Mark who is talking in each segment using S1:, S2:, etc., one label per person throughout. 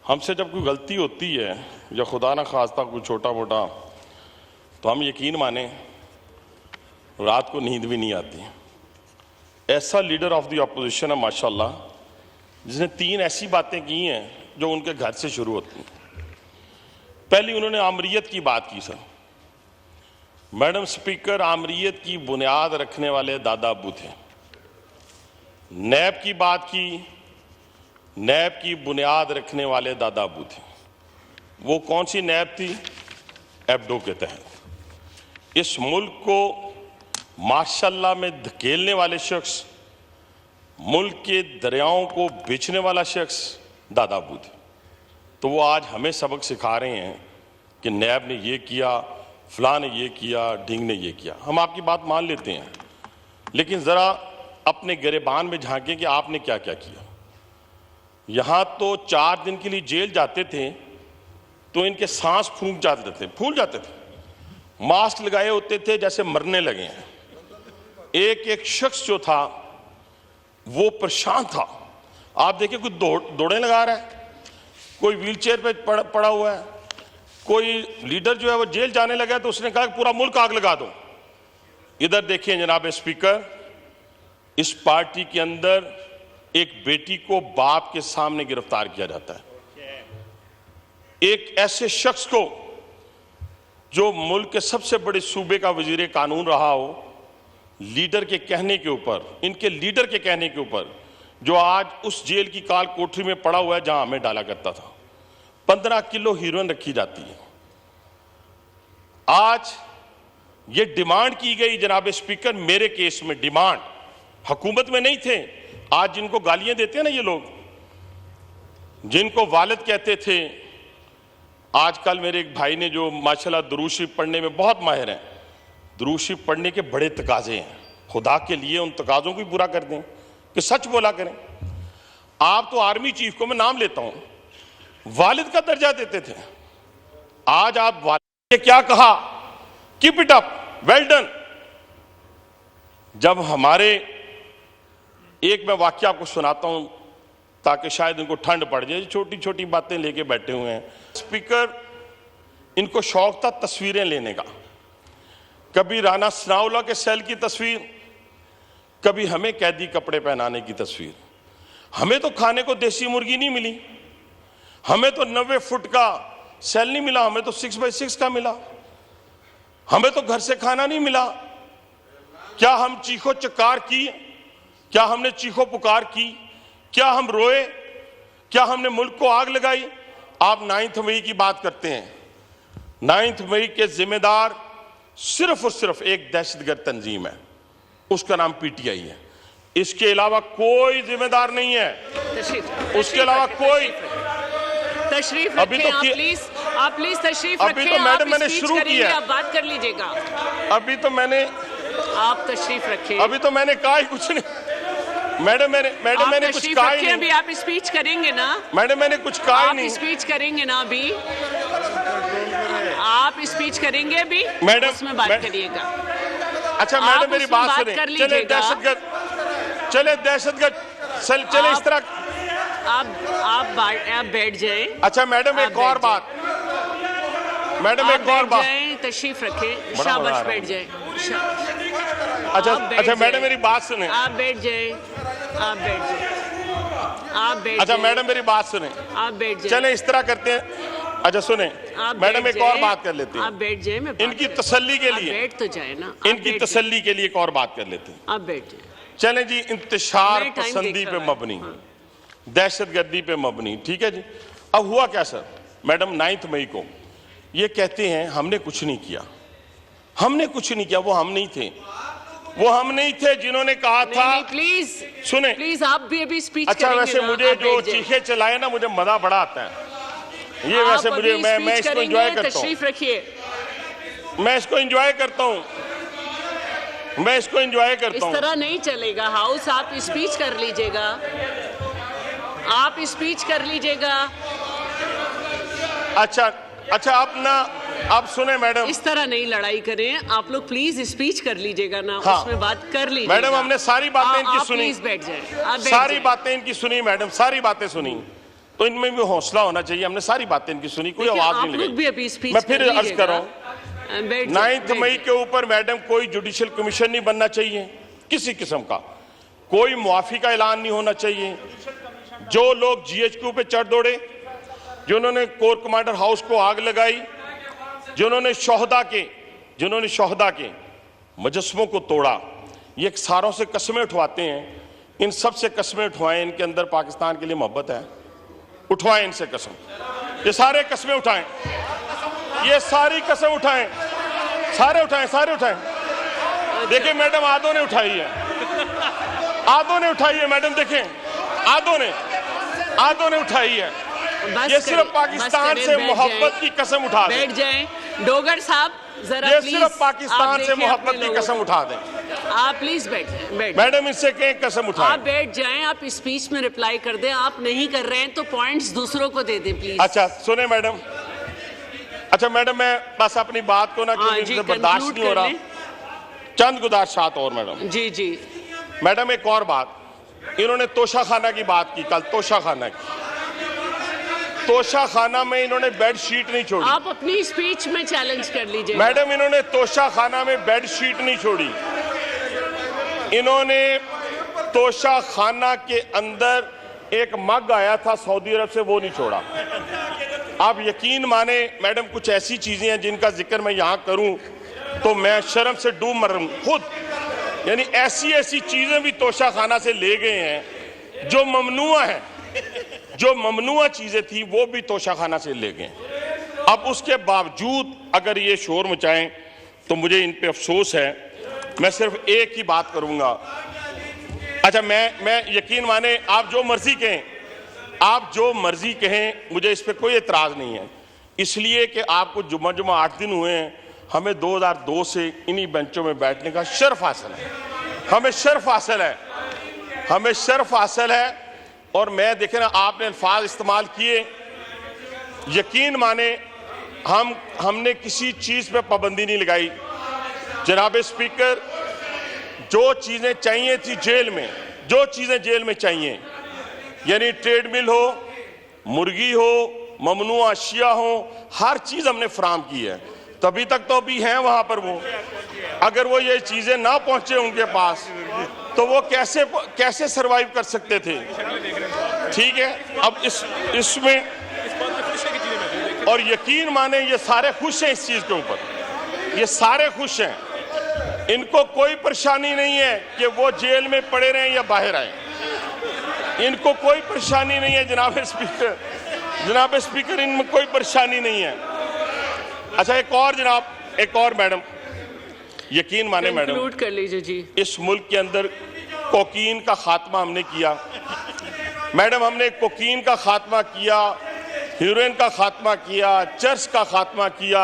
S1: हमसे जब कोई गलती होती है या खुदा ना खास्ता कोई छोटा मोटा, तो हम यकीन माने रात को नींद भी नहीं आती। ऐसा लीडर ऑफ द अपोजिशन है माशाल्लाह, जिसने 3 ऐसी बातें की हैं जो उनके घर से शुरू होती हैं। पहली, उन्होंने आमरीयत की बात की। सर मैडम स्पीकर, आमरीयत की बुनियाद रखने वाले दादा अब्बू थे। नैब की बात की, नैब की बुनियाद रखने वाले दादा अब्बू थे। वो कौन सी नैब थी? एबडो के तहत इस मुल्क को माशाल्लाह में धकेलने वाले शख्स, मुल्क के दरियाओं को बेचने वाला शख्स दादा अब्बू थे। तो वो आज हमें सबक सिखा रहे हैं कि नैब ने ये किया, फलां ने ये किया, ढींग ने ये किया। हम आपकी बात मान लेते हैं, लेकिन ज़रा अपने गिरेबान में झांकें कि आपने क्या क्या किया। यहाँ तो 4 दिन के लिए जेल जाते थे तो इनके सांस फूल जाते थे, मास्क लगाए होते थे जैसे मरने लगे हैं। एक एक शख्स जो था वो परेशान था। आप देखिए, कोई दौड़े लगा रहा है, कोई व्हीलचेयर पे पड़ा हुआ है, कोई लीडर जो है वो जेल जाने लगा है तो उसने कहा कि पूरा मुल्क आग लगा दो। इधर देखिए जनाब स्पीकर, इस पार्टी के अंदर एक बेटी को बाप के सामने गिरफ्तार किया जाता है। एक ऐसे शख्स को जो मुल्क के सबसे बड़े सूबे का वजीर कानून रहा हो, लीडर के कहने के ऊपर, इनके लीडर के कहने के ऊपर, जो आज उस जेल की काल कोठरी में पड़ा हुआ है जहां हमें डाला करता था। 15 किलो हीरोइन रखी जाती है। आज ये डिमांड की गई जनाब स्पीकर, मेरे केस में डिमांड, हुकूमत में नहीं थे। आज जिनको गालियां देते हैं ना ये लोग, जिनको वालिद कहते थे, आजकल मेरे एक भाई ने जो माशाल्लाह दुरूद शरीफ पढ़ने में बहुत माहिर हैं, दुरूद शरीफ पढ़ने के बड़े तकाजे हैं, खुदा के लिए उन तकाजों को भी पूरा कर दें कि सच बोला करें। आप तो आर्मी चीफ को मैं नाम लेता हूं, वालिद का दर्जा देते थे। आज आप वालिद ने क्या कहा? Keep it up, well done. जब हमारे, एक मैं वाक्य आपको सुनाता हूं ताकि शायद इनको ठंड पड़ जाए, छोटी छोटी बातें लेके बैठे हुए हैं। स्पीकर, इनको शौक था तस्वीरें लेने का। कभी राना सनाउल्लाह के सेल की तस्वीर, कभी हमें कैदी कपड़े पहनाने की तस्वीर। हमें तो खाने को देसी मुर्गी नहीं मिली, हमें तो 90 फुट का सेल नहीं मिला, हमें तो 6x6 का मिला, हमें तो घर से खाना नहीं मिला। क्या हम चीखो चकार की? क्या हमने चीखो पुकार की? क्या हम रोए? क्या हमने मुल्क को आग लगाई? आप 9 मई की बात करते हैं। 9 मई के जिम्मेदार सिर्फ और सिर्फ एक दहशतगर्द तंजीम है, उसका नाम पीटीआई है। इसके अलावा कोई जिम्मेदार नहीं है, उसके अलावा कोई।
S2: तशरीफ
S1: अभी तो
S2: आप प्लीज तशरीफ
S1: अभी
S2: रखें।
S1: तो मैडम मैंने शुरू किया,
S2: आप बात कर लीजिएगा।
S1: अभी तो मैंने,
S2: आप तशरीफ रखें।
S1: अभी तो मैंने कहा ही कुछ नहीं। मैडम मैंने कुछ कहा ही नहीं।
S2: अभी आप स्पीच करेंगे ना?
S1: मैडम मैंने कुछ कहा ही नहीं।
S2: आप स्पीच करेंगे ना? अभी आप स्पीच करेंगे अभी?
S1: मैडम
S2: उसमें बात करिएगा।
S1: अच्छा मैडम मेरी बात सुने। चले दहशतगर्द, चले इस तरह।
S2: आप बैठ जाएं।
S1: अच्छा मैडम एक और बात, मैडम एक और बात,
S2: तशरीफ रखें। शाबाश, बैठ जाएं।
S1: अच्छा मैडम मेरी बात सुने।
S2: आप बैठ जाएं, आप बैठ जाएं, आप बैठ।
S1: अच्छा मैडम मेरी बात सुने,
S2: आप बैठ जाएं।
S1: चले इस तरह करते हैं। अच्छा सुने मैडम, एक और बात कर लेते हैं।
S2: आप बैठ जाएं, मैं
S1: इनकी तसल्ली के लिए,
S2: बैठ तो जाए ना,
S1: इनकी तसल्ली के लिए एक और बात कर लेते हैं।
S2: आप बैठ जाएं।
S1: चले जी, इंतशार पसंदी पे मबनी, दहशतगर्दी पे मबनी, ठीक है जी। अब हुआ क्या सर? मैडम 9 मई को ये कहते हैं हमने कुछ नहीं किया, हमने कुछ नहीं किया। वो हम नहीं थे, वो हम नहीं थे जिन्होंने कहा था।
S2: प्लीज
S1: सुने,
S2: प्लीज आप भी अभी स्पीच
S1: अच्छा
S2: करेंगे
S1: वैसे
S2: ना?
S1: मुझे जो चीखे चलाए ना, मुझे मजा बड़ा आता है ये। वैसे मुझे, मैं इसको एंजॉय करता हूँ।
S2: तशरीफ रखिए।
S1: मैं इसको एंजॉय करता हूँ, मैं इसको एंजॉय करता हूँ।
S2: इस तरह नहीं चलेगा हाउस। आप स्पीच कर लीजिएगा, आप स्पीच कर लीजिएगा।
S1: अच्छा आप ना, आप सुने मैडम,
S2: इस तरह नहीं लड़ाई करें आप लोग। प्लीज स्पीच कर लीजिएगा ना।
S1: हाँ,
S2: उसमें बात कर लीजिएगा।
S1: मैडम हमने सारी बातें इनकी सुनी।
S2: प्लीज बैठ जाएं।
S1: सारी बातें इनकी सुनी मैडम, सारी बातें सुनी। तो इनमें भी हौसला होना चाहिए। हमने सारी बातें इनकी सुनी, कोई आवाज नहीं लगाई। मैं फिर अर्ज कर रहा हूं, 9 मई के ऊपर मैडम कोई जुडिशियल कमीशन नहीं बनना चाहिए किसी किस्म का, कोई मुआफी का ऐलान नहीं होना चाहिए। जो लोग GHQ पे चढ़ दौड़े, जिन्होंने कोर कमांडर हाउस को आग लगाई, जिन्होंने शोहदा के मुजस्समों को तोड़ा, ये सारों से कस्में उठवाते हैं। इन सब से कस्में उठवाएं, इनके अंदर पाकिस्तान के लिए मोहब्बत है, उठवाएं इनसे कसम। ये सारे कस्में उठाएं, ये सारी कसम उठाएं, सारे उठाएं। देखिए मैडम, आधों ने उठाई है मैडम, देखें आधों ने उठाई है। ये सिर्फ पाकिस्तान से मोहब्बत की कसम उठा दें।
S2: बैठ जाएं डोगर साहब, जरा
S1: ये सिर्फ पाकिस्तान से मोहब्बत की कसम उठा दें।
S2: आप प्लीज बैठ जाएं।
S1: मैडम इससे कहें कसम उठाएं।
S2: आप बैठ जाएं, आप स्पीच में रिप्लाई कर दें। आप नहीं कर रहे हैं तो पॉइंट्स दूसरों को दे दें प्लीज।
S1: अच्छा सुने मैडम, मैं बस अपनी बात को ना, क्योंकि बर्दाश्त नहीं हो रहा, चंद गुजारिशात और मैडम।
S2: जी
S1: मैडम, एक और बात, इन्होंने तोशाखाना की बात की कल, तोशाखाना में इन्होंने बेड शीट नहीं छोड़ी।
S2: आप अपनी स्पीच में चैलेंज कर लीजिए।
S1: मैडम, इन्होंने तोशाखाना में बेड शीट नहीं छोड़ी, इन्होंने तोशाखाना के अंदर एक मग आया था सऊदी अरब से, वो नहीं छोड़ा। आप यकीन माने मैडम, कुछ ऐसी चीजें हैं जिनका जिक्र मैं यहां करूं तो मैं शर्म से डूब मरूं खुद। यानी ऐसी चीजें भी तोशाखाना से ले गए हैं जो ममनुआ है, जो ममनुआ चीजें थी वो भी तोशाखाना से ले गए। अब उसके बावजूद अगर ये शोर मचाएं तो मुझे इन पे अफसोस है। मैं सिर्फ एक ही बात करूंगा। अच्छा, मैं यकीन माने, आप जो मर्जी कहें, मुझे इस पे कोई एतराज नहीं है, इसलिए कि आपको जुम्मा 8 दिन हुए हैं। हमें 2002 से इन्हीं बेंचों में बैठने का शर्फ हासिल है, हमें शर्फ हासिल है। और मैं देखे ना, आपने अल्फाज इस्तेमाल किए, यकीन माने हमने किसी चीज पे पाबंदी नहीं लगाई। जनाब स्पीकर, जो चीजें चाहिए थी जेल में, चाहिए, यानी ट्रेडमिल हो, मुर्गी हो, ममनुआ अशिया हो, हर चीज हमने फराम की है। तभी तक तो अभी हैं वहां पर वो। अगर वो ये चीजें ना पहुंचे उनके पास तो वो कैसे सरवाइव कर सकते थे? ठीक है, अब इसमें और यकीन माने ये सारे खुश हैं इस चीज के ऊपर, ये सारे खुश हैं, इनको कोई परेशानी नहीं है कि वो जेल में पड़े रहें या बाहर आए, इनको कोई परेशानी नहीं है। जनाब स्पीकर, इनमें कोई परेशानी नहीं है। अच्छा, एक और मैडम, यकीन माने मैडम,
S2: कंक्लूड कर लीजिए जी।
S1: इस मुल्क के अंदर कोकीन का खात्मा हमने किया मैडम, हमने कोकीन का खात्मा किया, हीरोइन का खात्मा किया, चर्च का खात्मा किया,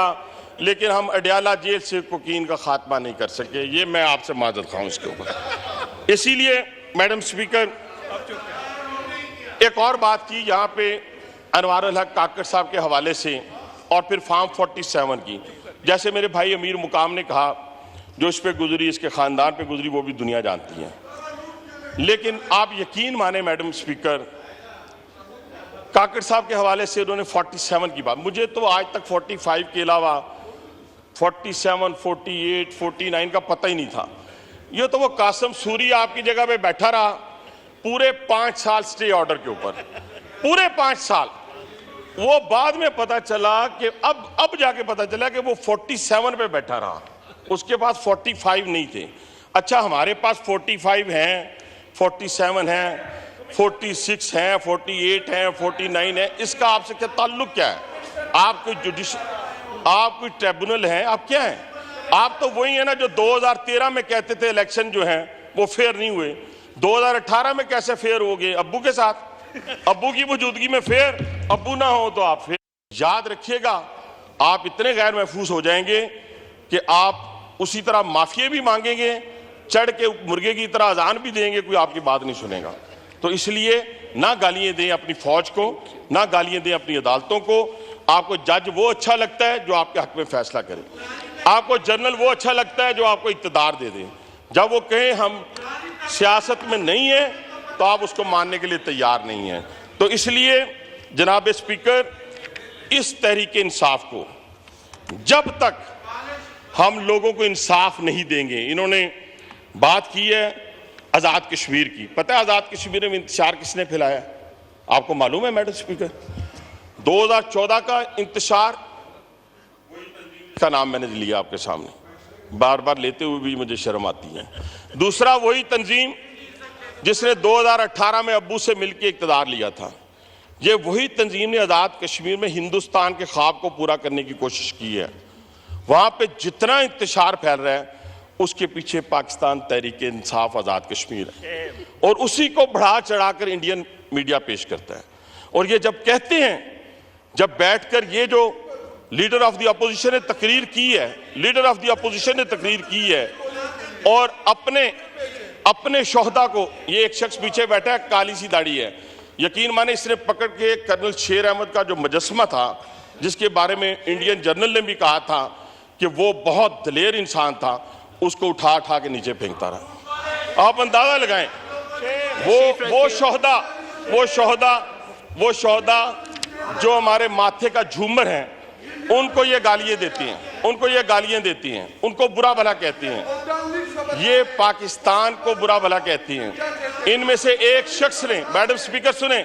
S1: लेकिन हम अडयाला जेल से कोकीन का खात्मा नहीं कर सके। ये मैं आपसे माजरत खाऊं इसके ऊपर। इसीलिए मैडम स्पीकर, एक और बात की यहाँ पे अनवारुल हक काकड़ साहब के हवाले से, और फिर फार्म 47 की, जैसे मेरे भाई अमीर मुकाम ने कहा, जो इस पे गुजरी, इसके खानदान पे गुजरी, वो भी दुनिया जानती है। लेकिन आप यकीन माने मैडम स्पीकर, काकड़ साहब के हवाले से उन्होंने 47 की बात, मुझे तो आज तक 45 के अलावा 47, 48, 49 का पता ही नहीं था। ये तो वो कासम सूरी आपकी जगह पे बैठा रहा पूरे 5 साल स्टे ऑर्डर के ऊपर, पूरे 5 साल। वो बाद में पता चला कि अब जाके पता चला कि वो 47 पे बैठा रहा, उसके पास 45 नहीं थे। अच्छा, हमारे पास 45 हैं, 47 हैं, 46 हैं, 48 हैं, 49 हैं, इसका आपसे क्या ताल्लुक क्या है? आप कोई ट्रिब्यूनल हैं? आप क्या हैं? आप तो वही है ना जो 2013 में कहते थे इलेक्शन जो हैं वो फेयर नहीं हुए। 2018 में कैसे फेयर हो गए? अब्बू के साथ, अब्बू की मौजूदगी में फेयर, अब्बू ना हो तो आप फेयर। याद रखिएगा, आप इतने गैर महफूज हो जाएंगे कि आप उसी तरह माफिया भी मांगेंगे, चढ़ के मुर्गे की तरह अजान भी देंगे, कोई आपकी बात नहीं सुनेगा। तो इसलिए ना गालियां दें अपनी फौज को, ना गालियां दें अपनी अदालतों को। आपको जज वो अच्छा लगता है जो आपके हक में फैसला करे, आपको जनरल वो अच्छा लगता है जो आपको इक़्तिदार दे दे। जब वो कहें हम सियासत में नहीं है तो आप उसको मानने के लिए तैयार नहीं हैं। तो इसलिए जनाब स्पीकर, इस तहरीक इंसाफ को जब तक हम लोगों को इंसाफ नहीं देंगे, इन्होंने बात की है आजाद कश्मीर की। पता है आजाद कश्मीर में इंतशार किसने फैलाया? आपको मालूम है मैडम स्पीकर? 2014 का इंतशार का नाम मैंने लिया आपके सामने, बार बार लेते हुए भी मुझे शर्म आती है। दूसरा वही तंजीम जिसने 2018 में अब्बू से मिलकर इक़्तिदार लिया था। ये वही तंजीम ने आज़ाद कश्मीर में हिंदुस्तान के ख्वाब को पूरा करने की कोशिश की है। वहाँ पे जितना इंतशार फैल रहा है उसके पीछे पाकिस्तान तहरीक इंसाफ आज़ाद कश्मीर है, और उसी को बढ़ा चढ़ाकर इंडियन मीडिया पेश करता है। और ये जब कहते हैं, जब बैठकर ये जो लीडर ऑफ द अपोजिशन ने तकरीर की है, लीडर ऑफ द अपोजिशन ने तकरीर की है और अपने शोहदा को, ये एक शख्स पीछे बैठा है, काली सी दाढ़ी है, यकीन माने इसने पकड़ के कर्नल शेर अहमद का जो मुजस्समा था, जिसके बारे में इंडियन जर्नल ने भी कहा था कि वो बहुत दलेर इंसान था, उसको उठा उठा के नीचे फेंकता रहा। आप अंदाजा लगाएं, वो शोहदा जो हमारे माथे का झूमर है, उनको ये गालियां देती हैं, उनको बुरा भला कहती हैं, ये पाकिस्तान को बुरा भला कहती हैं। इनमें से एक शख्स ने, मैडम स्पीकर सुने,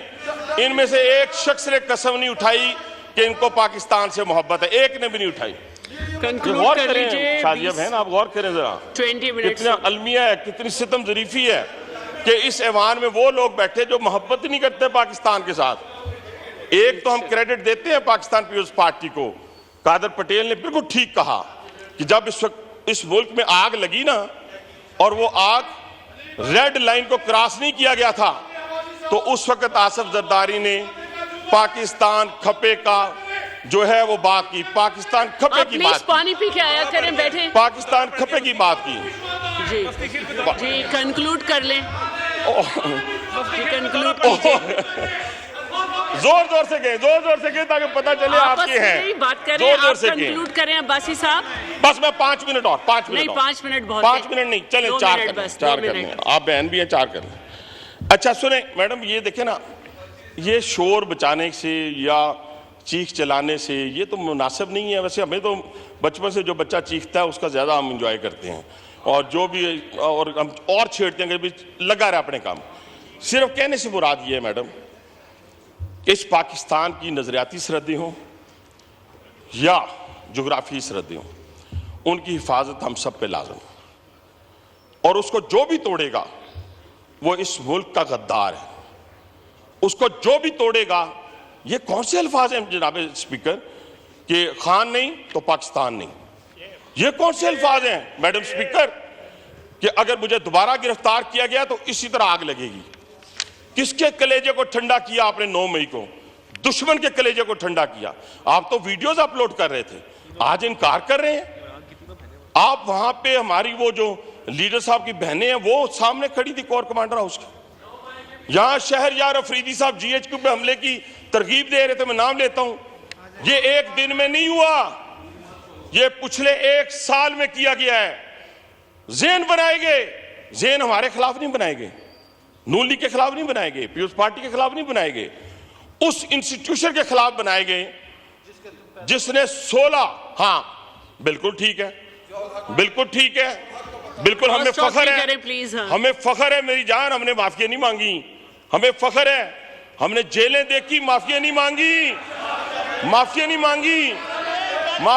S1: इनमें से एक शख्स ने कसम नहीं उठाई कि इनको पाकिस्तान से मोहब्बत है, एक ने भी नहीं उठाई। गौर करें शाजिया बहन, आप गौर करें जरा, कितना अलमिया है, कितनी सितम ज़रीफी है कि इस ऐवान में वो लोग बैठे जो मोहब्बत ही नहीं करते पाकिस्तान के साथ। एक तो हम क्रेडिट देते हैं पाकिस्तान पीपुल्स पार्टी को, कादर पटेल ने बिल्कुल ठीक कहा कि जब इस वक्त इस मुल्क में आग लगी ना, और वो आग रेड लाइन को क्रॉस नहीं किया गया था, तो उस वक्त आसिफ जरदारी ने पाकिस्तान खपे का जो है वो बात की, पाकिस्तान खपे की बात,
S2: पानी पी के आया करें, बैठे,
S1: पाकिस्तान खपे की बात की।
S2: जी कंक्लूड कर लें, कंक्लूड कीजिए।
S1: जोर जोर से कहें ताकि पता चले आपकी हैं।
S2: बात करें, आप कंक्लूड करें अब्बासी साहब।
S1: बस मैं 5 मिनट और 5 मिनट
S2: नहीं, 5 मिनट बहुत,
S1: 5 मिनट नहीं, चलें 4 करने, आप बहन भी हैं, 4 करने। अच्छा सुने मैडम, ये देखें ना, ये शोर बचाने से या चीख चलाने से ये तो मुनासिब नहीं है। वैसे हमें तो बचपन से जो बच्चा चीखता है उसका ज़्यादा हम इंजॉय करते हैं, और जो भी और हम और छेड़ते हैं कि लगा रहा अपने काम। सिर्फ कहने से मुराद ये है मैडम, इस पाकिस्तान की नजरियाती सरहदें हों या जोग्राफी सरहदें हों, उनकी हिफाजत हम सब पे लाज़िम है, और उसको जो भी तोड़ेगा वो इस मुल्क का गद्दार है। उसको जो भी तोड़ेगा, ये कौन से अल्फाज हैं जनाब स्पीकर कि खान नहीं तो पाकिस्तान नहीं, ये कौन से अल्फाज हैं मैडम स्पीकर कि अगर मुझे दोबारा गिरफ्तार किया गया तो इसी तरह आग लगेगी। किसके कलेजे को ठंडा किया आपने 9 मई को? दुश्मन के कलेजे को ठंडा किया। आप तो वीडियोस अपलोड कर रहे थे, आज इनकार कर रहे हैं। आप वहां पे हमारी वो जो लीडर साहब की बहनें हैं वो सामने खड़ी थी कोर कमांडर हाउस की। यहां शहरयार अफरीदी साहब GHQ पे हमले की तरगीब दे रहे थे, मैं नाम लेता हूं। ये एक दिन में नहीं हुआ, ये पिछले 1 साल में किया गया है। ज़हन बनाए गए, ज़हन हमारे खिलाफ नहीं बनाए गए, नून लीग के खिलाफ नहीं बनाए गए, पीपुल्स पार्टी के खिलाफ नहीं बनाए गए, उस इंस्टीट्यूशन के खिलाफ बनाए गए जिसने 16, हाँ बिल्कुल ठीक है, बिल्कुल ठीक है, बिल्कुल हमें फख्र है, हमें फख्र है मेरी जान, हमने माफिया नहीं मांगी, हमें फख्र है, हमने जेलें देखी, माफिया नहीं मांगी, माफिया नहीं मांगी।